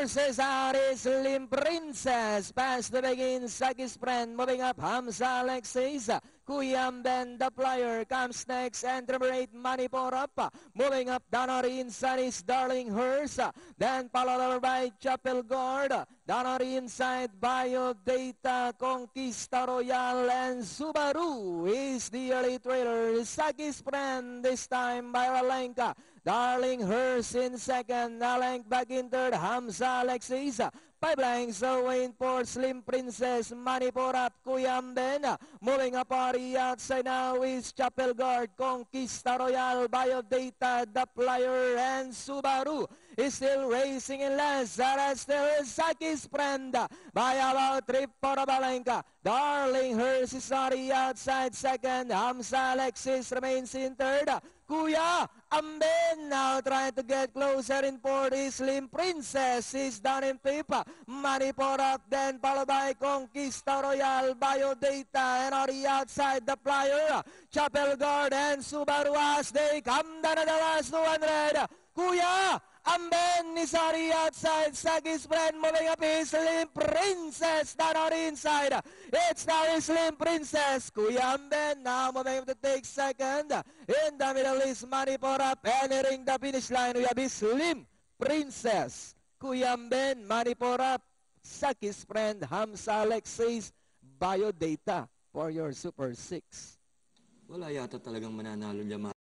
Cesare Slim Princess. Pass to begin. Sagis friend. Moving up. Hamza Alexis. Kuyam Ben the Flyer comes next. And number 8 Manipur up. Moving up. Donnery inside is Darling Hers. Then followed by Chapel Guard. Donnery inside Biodata, Conquista Royal, and Subaru is the early trailer. Sagis friend this time by Alenka. Darling Hers in second. Alenk back in third. Hamza Alexis. 5 lengths away for Slim Princess. Manipur up. Kuyam Ben. Moving up party outside now is Chapel Guard, Conquista Royal, Biodata, The Flyer, and Subaru is still racing in last. That still is Saki's friend by about 3 for Balenka. Darling Hers is already outside second. Hamza Alexis remains in third. Kuya Amben now trying to get closer in fourth. Slim Princess is down in fifth. Manipur up, then followed by Conquista Royal, Biodata, and already outside The Flyer. Chapel Guard and Subaru as they come down to the last 200. Kuya Amben is already outside. Sagis friend moving up is Slim Princess down on the inside. It's now Slim Princess. Kuya Amben now moving up to take second. In the middle is Manipur up, entering the finish line. We have Slim Princess. Kuya Amben, Manipur up, Sagis friend, Hamza Alexis, Biodata for your Super 6. Wala yata talagang mananalo niya.